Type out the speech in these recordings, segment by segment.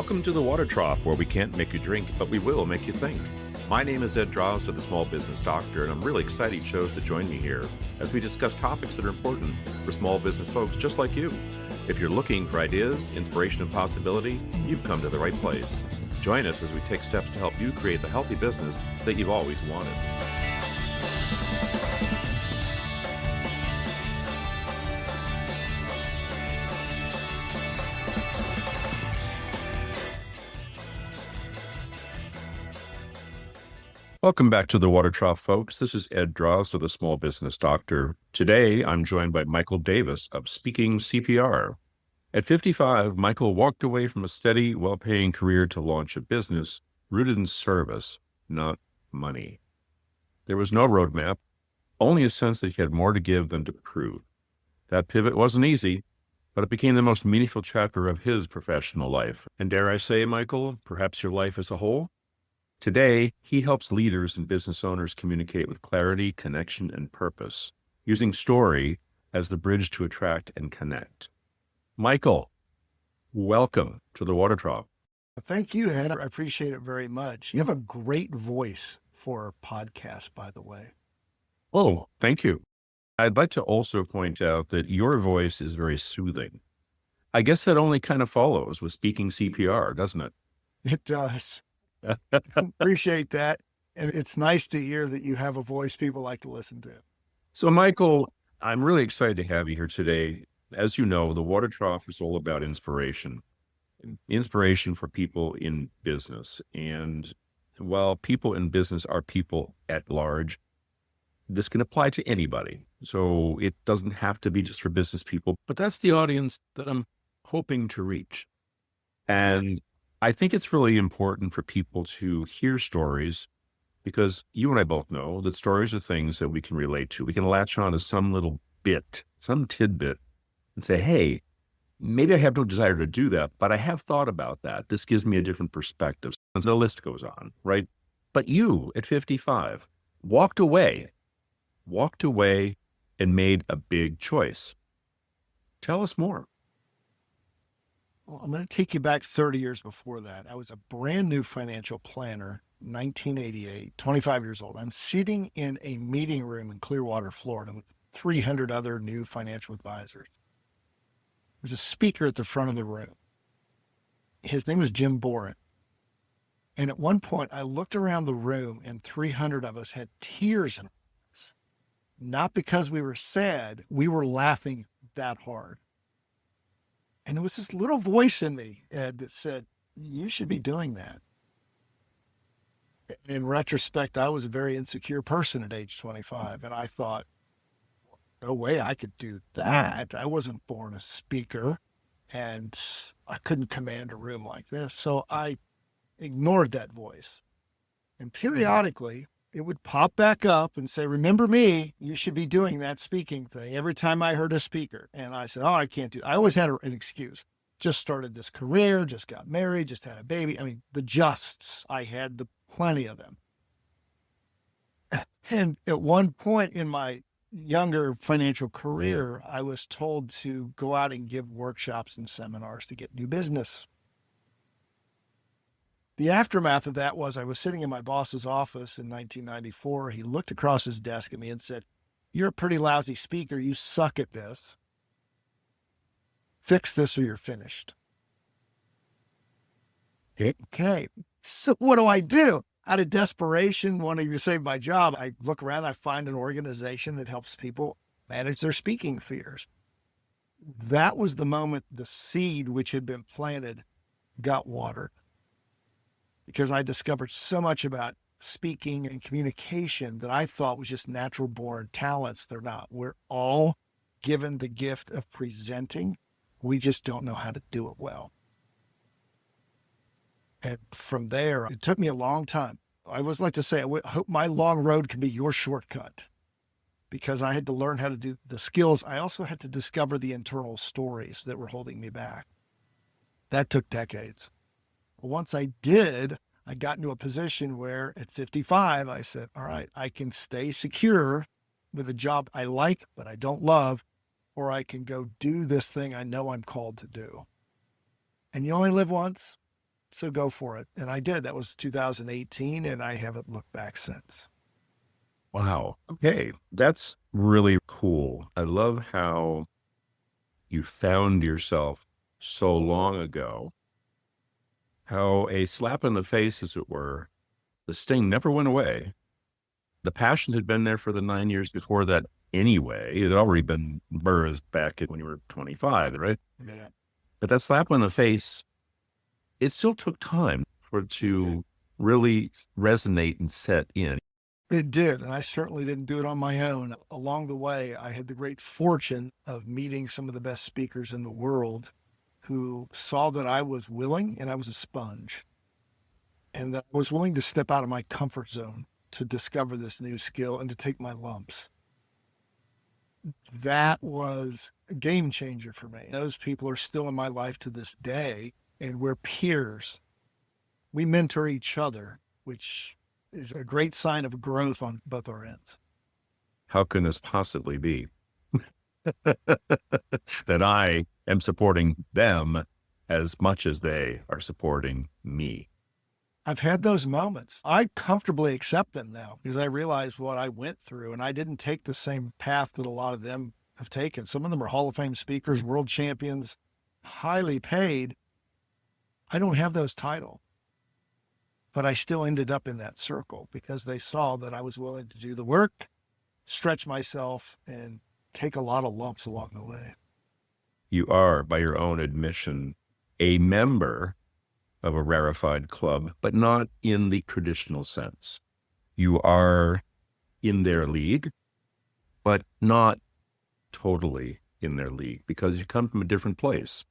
Welcome to the Water Trough, where we can't make you drink, but we will make you think. My name is Ed Drozda, the Small Business Doctor, and I'm really excited you chose to join me here as we discuss topics that are important for small business folks just like you. If you're looking for ideas, inspiration, and possibility, you've come to the right place. Join us as we take steps to help you create the healthy business that you've always wanted. Welcome back to the Water Trough, folks. This is Ed Drozda, the Small Business Doctor. Today, I'm joined by Michael Davis of Speaking CPR. At 55, Michael walked away from a steady, well-paying career to launch a business rooted in service, not money. There was no roadmap, only a sense that he had more to give than to prove. That pivot wasn't easy, but it became the most meaningful chapter of his professional life. And dare I say, Michael, perhaps your life as a whole? Today, he helps leaders and business owners communicate with clarity, connection, and purpose, using story as the bridge to attract and connect. Michael, welcome to the Water Trough. Thank you, Ed. I appreciate it very much. You have a great voice for a podcast, by the way. Oh, thank you. I'd like to also point out that your voice is very soothing. I guess that only kind of follows with Speaking CPR, doesn't it? It does. Appreciate that. And it's nice to hear that you have a voice people like to listen to. So, Michael, I'm really excited to have you here today. As you know, the Water Trough is all about inspiration for people in business. And while people in business are people at large, this can apply to anybody. So it doesn't have to be just for business people, but that's the audience that I'm hoping to reach. And I think it's really important for people to hear stories, because you and I both know that stories are things that we can relate to. We can latch on to some little bit, some tidbit, and say, hey, maybe I have no desire to do that, but I have thought about that. This gives me a different perspective. And the list goes on, right? But you, at 55, walked away and made a big choice. Tell us more. Well, I'm going to take you back 30 years before that. I was a brand new financial planner, 1988, 25 years old. I'm sitting in a meeting room in Clearwater, Florida, with 300 other new financial advisors. There's a speaker at the front of the room. His name was Jim Boren. And at one point, I looked around the room and 300 of us had tears in our eyes. Not because we were sad, we were laughing that hard. And there was this little voice in me, Ed, that said, you should be doing that. In retrospect, I was a very insecure person at age 25. And I thought, no way I could do that. I wasn't born a speaker and I couldn't command a room like this. So I ignored that voice. And periodically, it would pop back up and say, remember me, you should be doing that speaking thing every time I heard a speaker. And I said, oh, I can't do it. I always had an excuse. Just started this career, just got married, just had a baby. I mean, the justs, I had plenty of them. And at one point in my younger financial career, I was told to go out and give workshops and seminars to get new business. The aftermath of that was I was sitting in my boss's office in 1994. He looked across his desk at me and said, you're a pretty lousy speaker. You suck at this. Fix this or you're finished. Okay. So what do? Out of desperation, wanting to save my job, I look around, I find an organization that helps people manage their speaking fears. That was the moment the seed which had been planted got watered. Because I discovered so much about speaking and communication that I thought was just natural born talents. They're not. We're all given the gift of presenting. We just don't know how to do it well. And from there, it took me a long time. I always like to say, I hope my long road can be your shortcut, because I had to learn how to do the skills. I also had to discover the internal stories that were holding me back. That took decades. Once I did, I got into a position where at 55, I said, all right, I can stay secure with a job I like, but I don't love, or I can go do this thing I know I'm called to do. And you only live once. So go for it. And I did. That was 2018, and I haven't looked back since. Wow. Okay. That's really cool. I love how you found yourself so long ago, how a slap in the face, as it were, the sting never went away. The passion had been there for the 9 years before that anyway. It had already been birthed back when you were 25, right? Yeah. But that slap in the face, it still took time for it to really resonate and set in. It did. And I certainly didn't do it on my own. Along the way, I had the great fortune of meeting some of the best speakers in the world who saw that I was willing and I was a sponge, and that I was willing to step out of my comfort zone to discover this new skill and to take my lumps. That was a game changer for me. Those people are still in my life to this day, and we're peers. We mentor each other, which is a great sign of growth on both our ends. How can this possibly be? That I am supporting them as much as they are supporting me. I've had those moments. I comfortably accept them now because I realize what I went through, and I didn't take the same path that a lot of them have taken. Some of them are Hall of Fame speakers, world champions, highly paid. I don't have those titles, but I still ended up in that circle because they saw that I was willing to do the work, stretch myself, and take a lot of lumps along the way. You are, by your own admission, a member of a rarefied club, but not in the traditional sense. You are in their league, but not totally in their league because you come from a different place.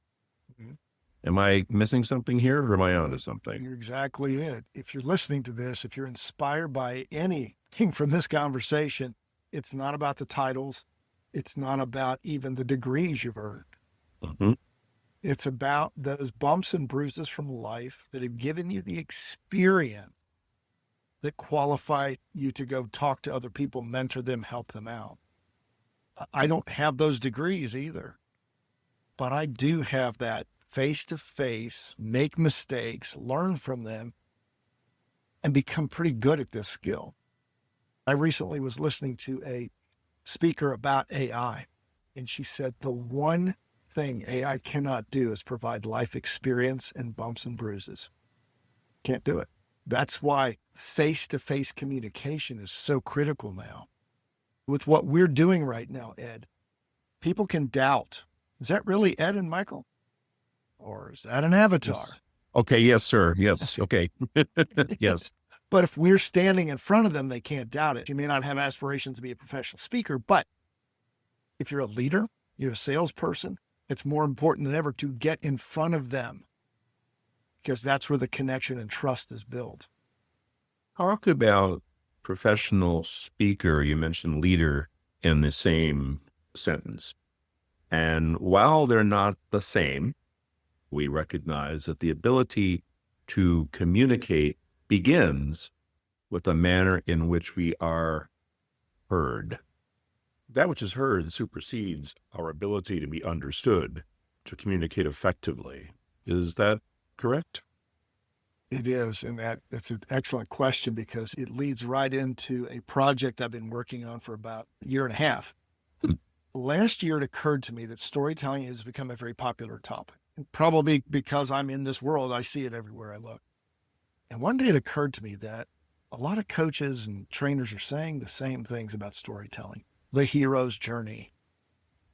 Mhm. Am I missing something here, or am I onto something? You're exactly it. If you're listening to this, if you're inspired by anything from this conversation, it's not about the titles. It's not about even the degrees you've earned. Mhm. It's about those bumps and bruises from life that have given you the experience that qualify you to go talk to other people, mentor them, help them out. I don't have those degrees either, but I do have that face-to-face, make mistakes, learn from them, and become pretty good at this skill. I recently was listening to a speaker about AI, and she said the one thing AI cannot do is provide life experience and bumps and bruises. Can't do it. That's why face-to-face communication is so critical now. With what we're doing right now, Ed, people can doubt, is that really Ed and Michael? Or is that an avatar? Yes. Okay. Yes, sir. Yes. Okay. Yes. But if we're standing in front of them, they can't doubt it. You may not have aspirations to be a professional speaker, but if you're a leader, you're a salesperson, it's more important than ever to get in front of them because that's where the connection and trust is built. Talk about professional speaker. You mentioned leader in the same sentence. And while they're not the same, we recognize that the ability to communicate begins with the manner in which we are heard. That which is heard supersedes our ability to be understood, to communicate effectively. Is that correct? It is, and that's an excellent question because it leads right into a project I've been working on for about a year and a half. Last year, it occurred to me that storytelling has become a very popular topic. And probably because I'm in this world, I see it everywhere I look. And one day it occurred to me that a lot of coaches and trainers are saying the same things about storytelling. The hero's journey.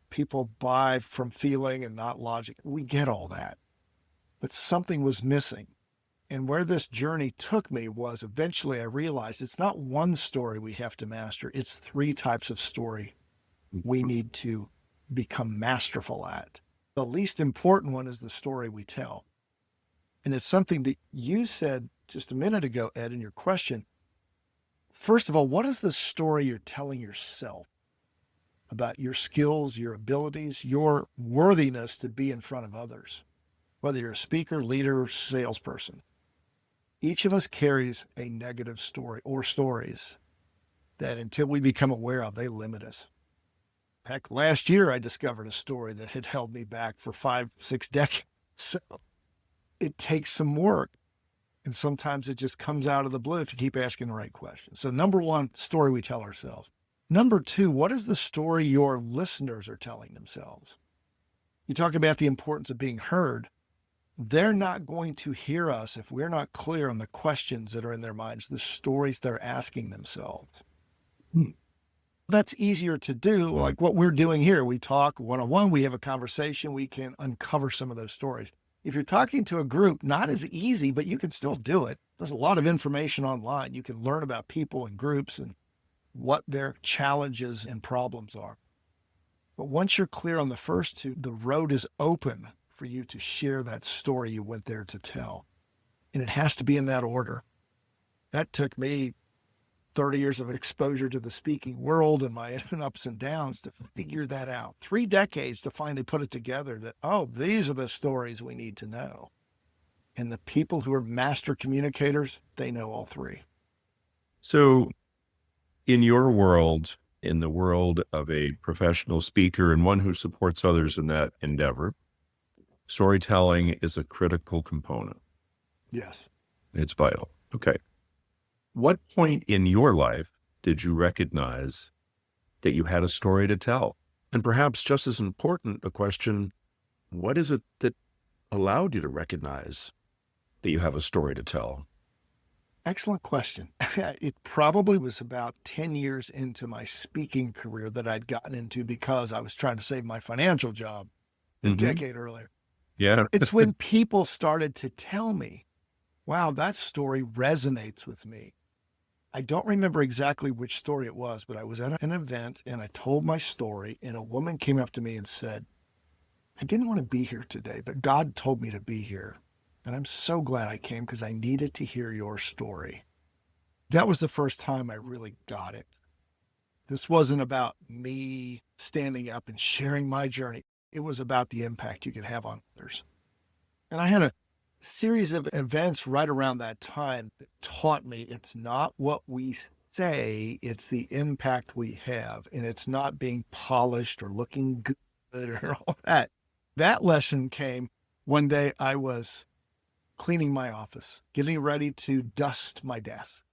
People buy from feeling and not logic. We get all that. But something was missing. And where this journey took me was eventually I realized it's not one story we have to master. It's 3 types of story we need to become masterful at. The least important one is the story we tell. And it's something that you said just a minute ago, Ed, in your question. First of all, what is the story you're telling yourself about your skills, your abilities, your worthiness to be in front of others, whether you're a speaker, leader, salesperson? Each of us carries a negative story or stories that until we become aware of, they limit us. Heck, last year I discovered a story that had held me back for 5, 6 decades. So it takes some work. And sometimes it just comes out of the blue if you keep asking the right questions. So number one, story we tell ourselves. Number two, what is the story your listeners are telling themselves? You talk about the importance of being heard. They're not going to hear us if we're not clear on the questions that are in their minds, the stories they're asking themselves. That's easier to do, like what we're doing here. We talk one-on-one, we have a conversation, we can uncover some of those stories. If you're talking to a group, not as easy, but you can still do it. There's a lot of information online. You can learn about people and groups and what their challenges and problems are. But once you're clear on the first two, the road is open for you to share that story you went there to tell. And it has to be in that order. That took me 30 years of exposure to the speaking world and my own ups and downs to figure that out. 3 decades to finally put it together that, oh, these are the stories we need to know. And the people who are master communicators, they know all three. So in your world, in the world of a professional speaker and one who supports others in that endeavor, storytelling is a critical component. Yes. It's vital. Okay. What point in your life did you recognize that you had a story to tell? And perhaps just as important, a question, what is it that allowed you to recognize that you have a story to tell? Excellent question. It probably was about 10 years into my speaking career that I'd gotten into because I was trying to save my financial job a decade earlier. Yeah. It's when people started to tell me, wow, that story resonates with me. I don't remember exactly which story it was, but I was at an event and I told my story and a woman came up to me and said, I didn't want to be here today, but God told me to be here. And I'm so glad I came because I needed to hear your story. That was the first time I really got it. This wasn't about me standing up and sharing my journey. It was about the impact you could have on others. And I had a series of events right around that time that taught me it's not what we say, it's the impact we have. And it's not being polished or looking good or all that. That lesson came one day. I was cleaning my office, getting ready to dust my desk.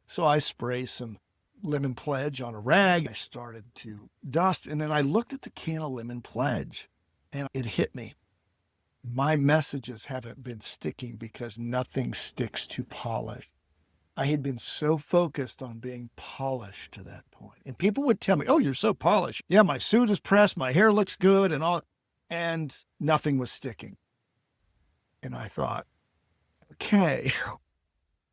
So I spray some lemon pledge on a rag. I started to dust, and then I looked at the can of lemon pledge and it hit me. My messages haven't been sticking because nothing sticks to polish. I had been so focused on being polished to that point. And people would tell me, oh, you're so polished. Yeah, my suit is pressed, my hair looks good and all, and nothing was sticking. And I thought, okay,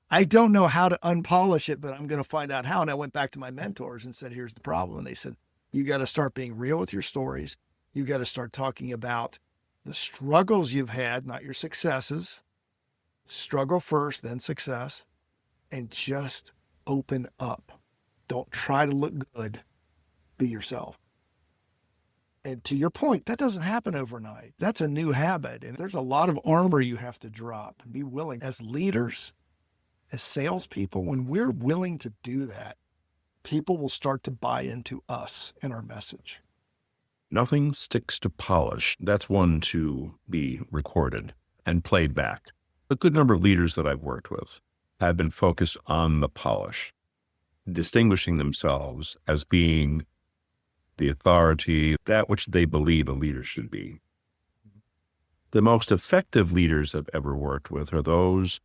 I don't know how to unpolish it, but I'm going to find out how. And I went back to my mentors and said, here's the problem. And they said, you got to start being real with your stories. You got to start talking about the struggles you've had, not your successes. Struggle first, then success, and just open up. Don't try to look good. Be yourself. And to your point, that doesn't happen overnight. That's a new habit. And there's a lot of armor you have to drop and be willing as leaders, as salespeople. When we're willing to do that, people will start to buy into us and our message. Nothing sticks to polish. That's one to be recorded and played back. A good number of leaders that I've worked with have been focused on the polish, distinguishing themselves as being the authority, that which they believe a leader should be. The most effective leaders I've ever worked with are those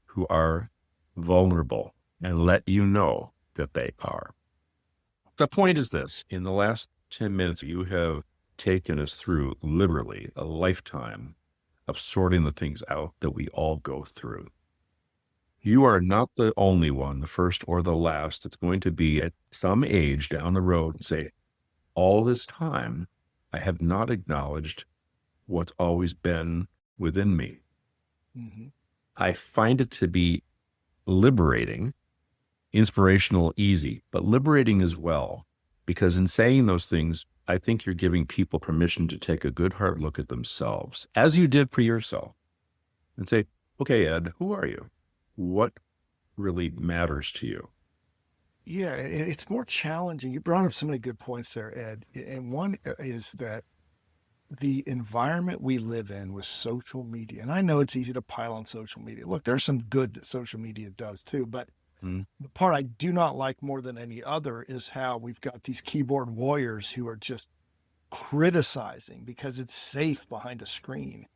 who are vulnerable and let you know that they are. The point is this: in the last 10 minutes, you have taken us through literally a lifetime of sorting the things out that we all go through. You are not the only one, the first or the last, that's going to be at some age down the road and say, all this time, I have not acknowledged what's always been within me. Mm-hmm. I find it to be liberating, inspirational, easy, but liberating as well, because in saying those things, I think you're giving people permission to take a good hard look at themselves, as you did for yourself, and say, okay, Ed, who are you? What really matters to you? Yeah, it's more challenging. You brought up so many good points there, Ed. And one is that the environment we live in with social media, and I know it's easy to pile on social media. Look, there's some good that social media does too, but Mm. the part I do not like more than any other is how we've got these keyboard warriors who are just criticizing because it's safe behind a screen.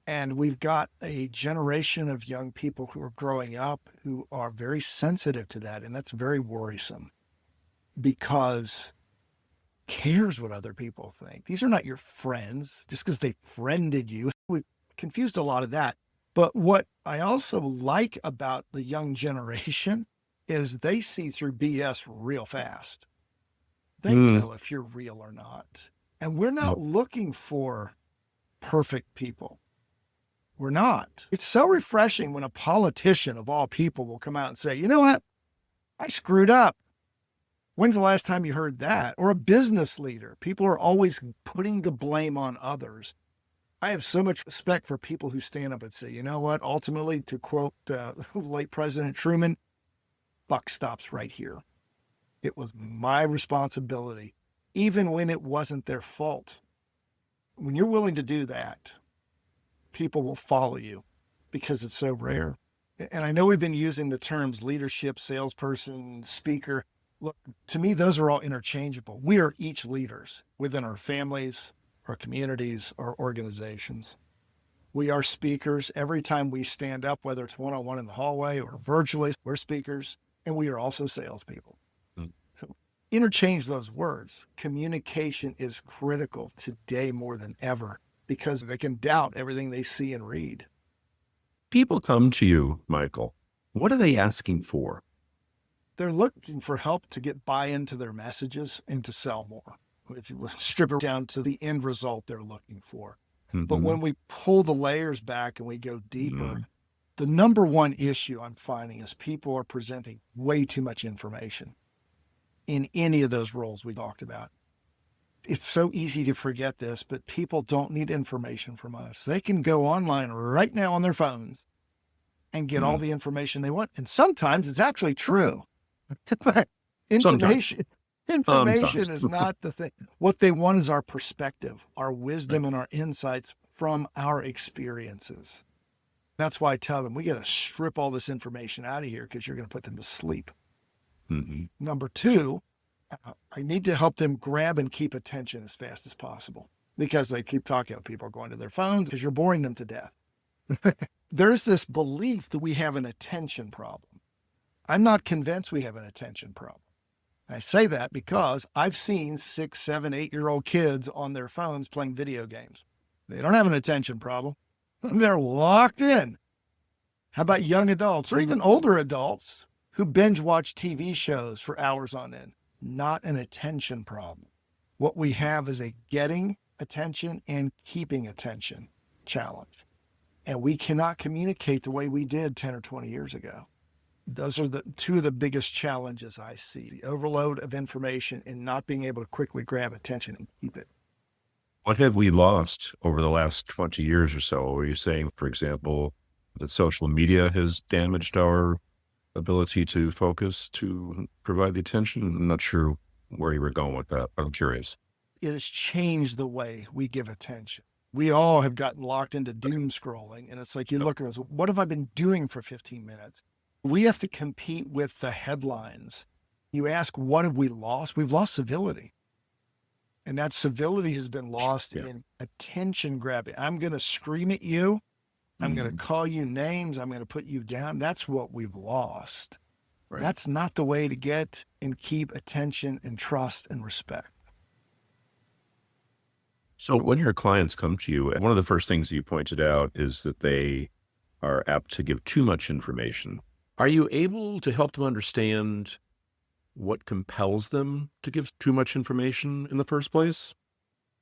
And we've got a generation of young people who are growing up who are very sensitive to that. And that's very worrisome because cares what other people think. These are not your friends just because they friended you. We've confused a lot of that. But what I also like about the young generation is they see through BS real fast. They know if you're real or not. And we're not looking for perfect people. We're not. It's so refreshing when a politician of all people will come out and say, you know what? I screwed up. When's the last time you heard that? Or a business leader. People are always putting the blame on others. I have so much respect for people who stand up and say, you know what? Ultimately, to quote late President Truman, buck stops right here. It was my responsibility, even when it wasn't their fault. When you're willing to do that, people will follow you because it's so rare. And I know we've been using the terms leadership, salesperson, speaker. Look, to me, those are all interchangeable. We are each leaders within our families, our communities, our organizations. We are speakers. Every time we stand up, whether it's one-on-one in the hallway or virtually, we're speakers, and we are also salespeople. So interchange those words. Communication is critical today more than ever because they can doubt everything they see and read. People come to you, Michael. What are they asking for? They're looking for help to get buy-in to their messages and to sell more. If you strip it down to the end result they're looking for. But when we pull the layers back and we go deeper, the number one issue I'm finding is people are presenting way too much information in any of those roles we talked about. It's so easy to forget this, but people don't need information from us. They can go online right now on their phones and get all the information they want. And sometimes it's actually true. Information is not the thing. What they want is our perspective, our wisdom, and our insights from our experiences. That's why I tell them we got to strip all this information out of here because you're going to put them to sleep. Number two, I need to help them grab and keep attention as fast as possible because they keep talking. People are going to their phones because you're boring them to death. There's this belief that we have an attention problem. I'm not convinced we have an attention problem. I say that because I've seen 6, 7, 8-year-old kids on their phones playing video games. They don't have an attention problem. They're locked in. How about young adults or even older adults who binge watch TV shows for hours on end? Not an attention problem. What we have is a getting attention and keeping attention challenge. And we cannot communicate the way we did 10 or 20 years ago. Those are the two of the biggest challenges I see, the overload of information and not being able to quickly grab attention and keep it. What have we lost over the last 20 years or so? Are you saying, for example, that social media has damaged our ability to focus, to provide the attention? I'm not sure where you were going with that, but I'm curious. It has changed the way we give attention. We all have gotten locked into doom scrolling, and it's like you look at us, what have I been doing for 15 minutes? We have to compete with the headlines. You ask, what have we lost? We've lost civility. And that civility has been lost in attention grabbing. I'm going to scream at you. I'm going to call you names. I'm going to put you down. That's what we've lost. Right. That's not the way to get and keep attention and trust and respect. So when your clients come to you, one of the first things you pointed out is that they are apt to give too much information. Are you able to help them understand what compels them to give too much information in the first place?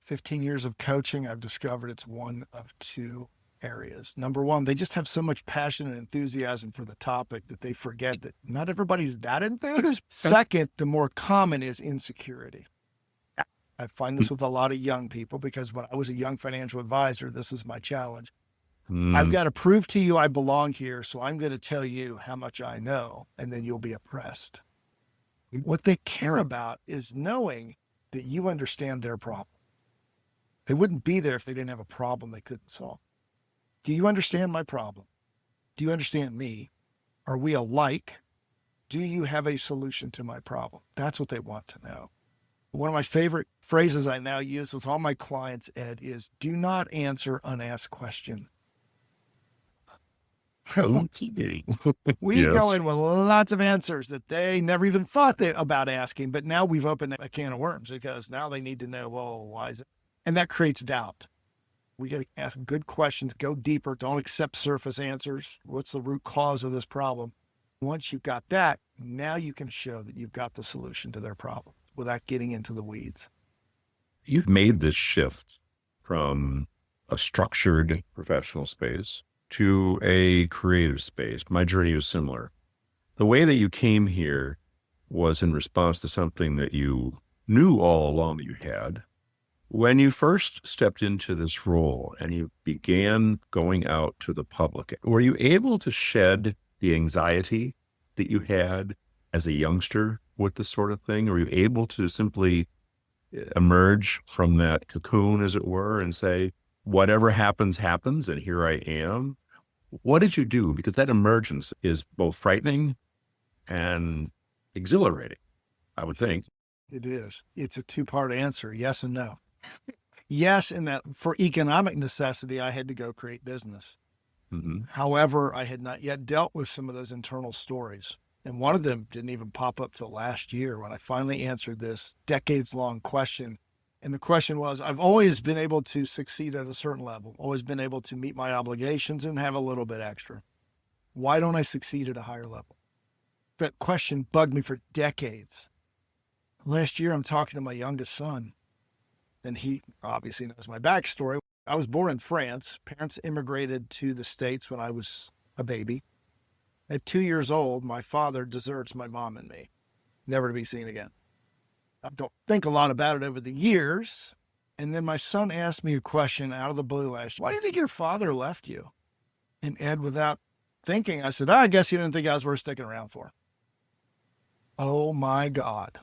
15 years of coaching, I've discovered it's one of two areas. Number one, they just have so much passion and enthusiasm for the topic that they forget that not everybody's that enthused. Second, the more common is insecurity. I find this with a lot of young people because when I was a young financial advisor, this is my challenge. I've got to prove to you I belong here, so I'm going to tell you how much I know, and then you'll be oppressed. What they care about is knowing that you understand their problem. They wouldn't be there if they didn't have a problem they couldn't solve. Do you understand my problem? Do you understand me? Are we alike? Do you have a solution to my problem? That's what they want to know. One of my favorite phrases I now use with all my clients, Ed, is do not answer unasked questions. We go in with lots of answers that they never even thought about asking, but now we've opened a can of worms because now they need to know, well, why is it? And that creates doubt. We got to ask good questions, go deeper, don't accept surface answers. What's the root cause of this problem? Once you've got that, now you can show that you've got the solution to their problem without getting into the weeds. You've made this shift from a structured professional space to a creative space. My journey was similar. The way that you came here was in response to something that you knew all along that you had. When you first stepped into this role and you began going out to the public, were you able to shed the anxiety that you had as a youngster with this sort of thing? Were you able to simply emerge from that cocoon, as it were, and say, whatever happens, happens, and here I am? What did you do? Because that emergence is both frightening and exhilarating, I would think. It is. It's a two-part answer, yes and no. Yes, in that for economic necessity, I had to go create business. Mm-hmm. However, I had not yet dealt with some of those internal stories. And one of them didn't even pop up till last year when I finally answered this decades-long question. And the question was, I've always been able to succeed at a certain level, always been able to meet my obligations and have a little bit extra. Why don't I succeed at a higher level? That question bugged me for decades. Last year, I'm talking to my youngest son, and he obviously knows my backstory. I was born in France. Parents immigrated to the States when I was a baby. At 2 years old, my father deserts my mom and me, never to be seen again. I don't think a lot about it over the years. And then my son asked me a question out of the blue last year. Why do you think your father left you? And Ed, without thinking, I said, I guess he didn't think I was worth sticking around for. Oh my God.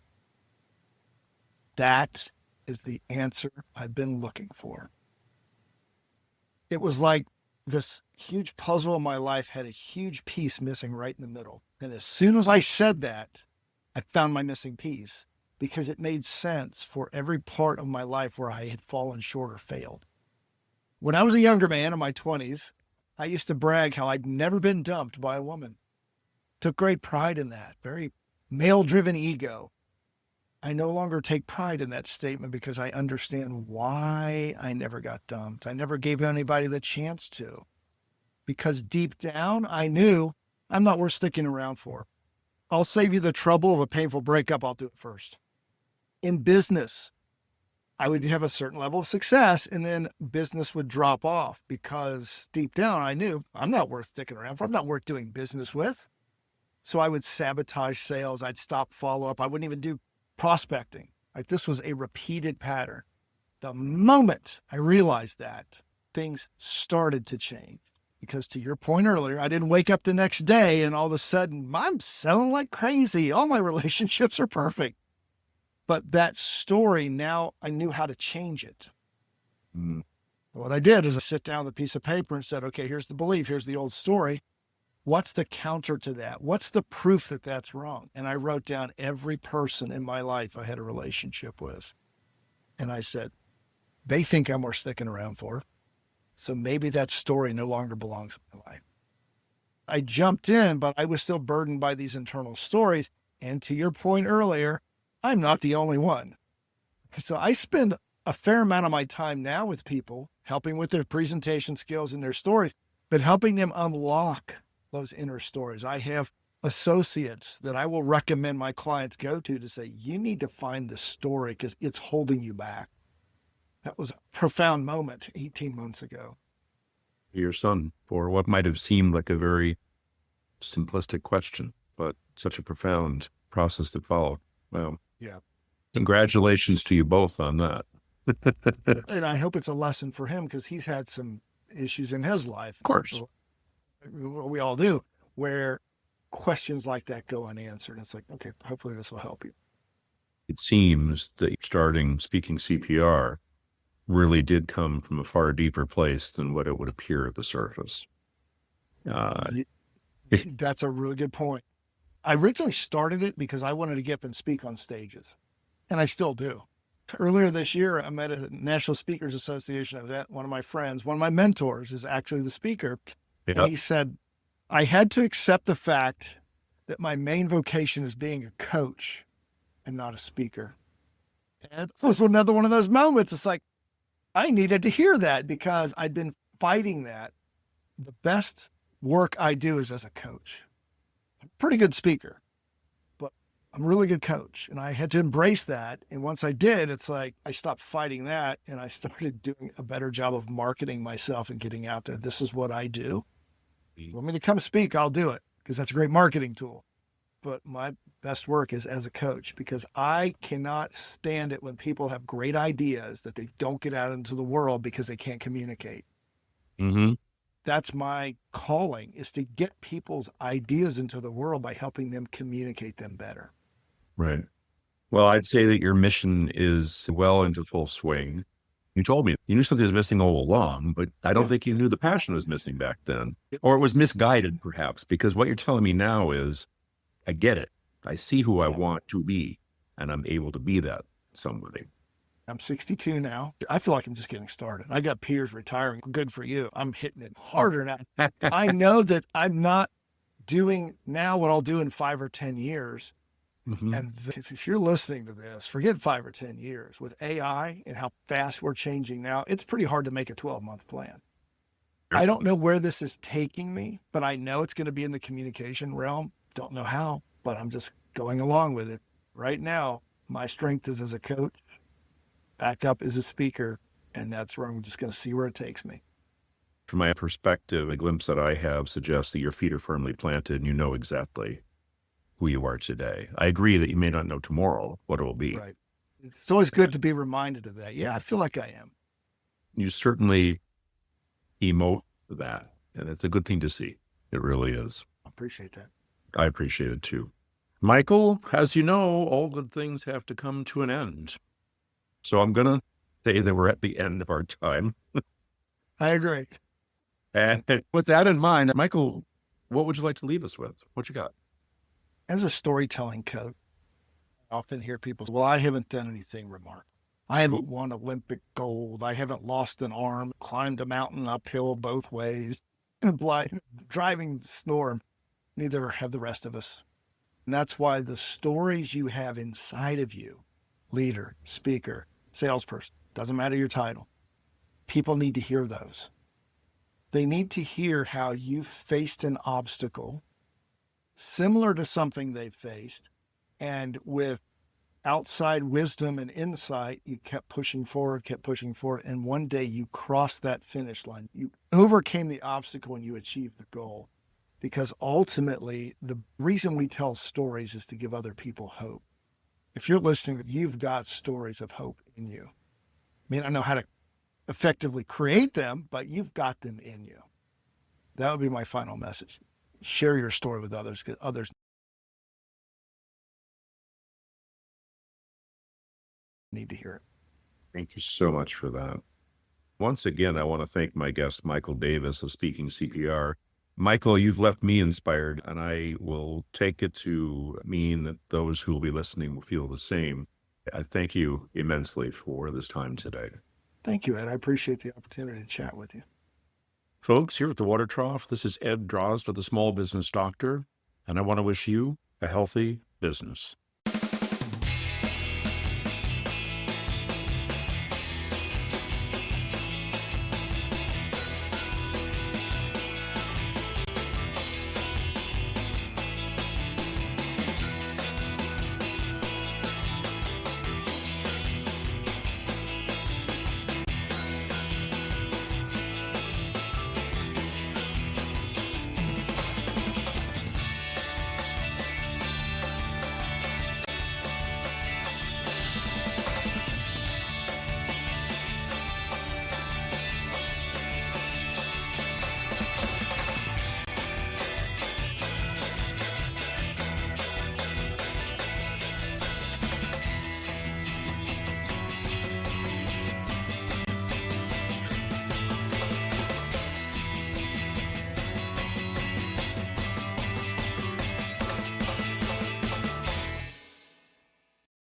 That is the answer I've been looking for. It was like this huge puzzle in my life had a huge piece missing right in the middle. And as soon as I said that, I found my missing piece because it made sense for every part of my life where I had fallen short or failed. When I was a younger man in my 20s, I used to brag how I'd never been dumped by a woman. Took great pride in that, very male-driven ego. I no longer take pride in that statement because I understand why I never got dumped. I never gave anybody the chance to. Because deep down, I knew I'm not worth sticking around for. I'll save you the trouble of a painful breakup. I'll do it first. In business, I would have a certain level of success and then business would drop off because deep down, I knew I'm not worth sticking around for. I'm not worth doing business with. So I would sabotage sales. I'd stop follow-up. I wouldn't even do prospecting. Like this was a repeated pattern. The moment I realized that, things started to change. Because to your point earlier, I didn't wake up the next day and all of a sudden I'm selling like crazy. All my relationships are perfect. But that story, now I knew how to change it. Mm. What I did is I sit down with a piece of paper and said, okay, here's the belief. Here's the old story. What's the counter to that? What's the proof that that's wrong? And I wrote down every person in my life I had a relationship with. And I said, they think I'm worth sticking around for. So maybe that story no longer belongs in my life. I jumped in, but I was still burdened by these internal stories. And to your point earlier, I'm not the only one. So I spend a fair amount of my time now with people, helping with their presentation skills and their stories, but helping them unlock those inner stories. I have associates that I will recommend my clients go to say, you need to find the story because it's holding you back. That was a profound moment 18 months ago. Your son, for what might have seemed like a very simplistic question, but such a profound process to follow. Wow. Yeah. Congratulations to you both on that. And I hope it's a lesson for him because he's had some issues in his life. Of course. We all do, where questions like that go unanswered. It's like, okay, hopefully this will help you. It seems that starting speaking CPR really did come from a far deeper place than what it would appear at the surface. Ye- That's a really good point. I originally started it because I wanted to get up and speak on stages, and I still do. Earlier this year, I'm at a National Speakers Association event. One of my friends, one of my mentors, is actually the speaker. And Yeah. he said, I had to accept the fact that my main vocation is being a coach and not a speaker. And it was another one of those moments. It's like, I needed to hear that because I'd been fighting that. The best work I do is as a coach. I'm a pretty good speaker, but I'm a really good coach. And I had to embrace that. And once I did, it's like I stopped fighting that and I started doing a better job of marketing myself and getting out there. This is what I do. You want me to come speak? I'll do it because that's a great marketing tool. But my best work is as a coach because I cannot stand it when people have great ideas that they don't get out into the world because they can't communicate. Mm-hmm. That's my calling, is to get people's ideas into the world by helping them communicate them better. Right. Well, I'd say that your mission is well into full swing. You told me you knew something was missing all along, but I don't think you knew the passion was missing back then, or it was misguided perhaps, because what you're telling me now is I get it. I see who I want to be, and I'm able to be that somebody. I'm 62 now. I feel like I'm just getting started. I got peers retiring. Good for you. I'm hitting it harder now. I know that I'm not doing now what I'll do in 5 or 10 years. Mhm. And if you're listening to this, forget 5 or 10 years. With AI and how fast we're changing now, it's pretty hard to make a 12-month plan. I don't know where this is taking me, but I know it's going to be in the communication realm. Don't know how, but I'm just going along with it. Right now, my strength is as a coach, backup as a speaker, and that's where I'm just going to see where it takes me. From my perspective, a glimpse that I have suggests that your feet are firmly planted and you know exactly who you are today. I agree that you may not know tomorrow what it will be. Right. It's always good to be reminded of that. Yeah, I feel like I am. You certainly emote that, and it's a good thing to see. It really is. I appreciate that. I appreciate it too. Michael, as you know, all good things have to come to an end. So I'm going to say that we're at the end of our time. I agree. And with that in mind, Michael, what would you like to leave us with? What you got? As a storytelling coach, I often hear people say, well, I haven't done anything remarkable. I haven't won Olympic gold. I haven't lost an arm, climbed a mountain uphill both ways, driving storm. Neither have the rest of us. And that's why the stories you have inside of you, leader, speaker, salesperson, doesn't matter your title, people need to hear those. They need to hear how you faced an obstacle similar to something they faced, and with outside wisdom and insight, you kept pushing forward, and one day you crossed that finish line. You overcame the obstacle and you achieved the goal. Because ultimately, the reason we tell stories is to give other people hope. If you're listening, you've got stories of hope in you. I mean, I know how to effectively create them, but you've got them in you. That would be my final message. Share your story with others, because others need to hear it. Thank you so much for that. Once again, I want to thank my guest, Michael Davis of Speaking CPR. Michael, you've left me inspired, and I will take it to mean that those who will be listening will feel the same. I thank you immensely for this time today. Thank you, Ed. I appreciate the opportunity to chat with you. Folks, here at the Water Trough, this is Ed Drozd, the Small Business Doctor, and I want to wish you a healthy business.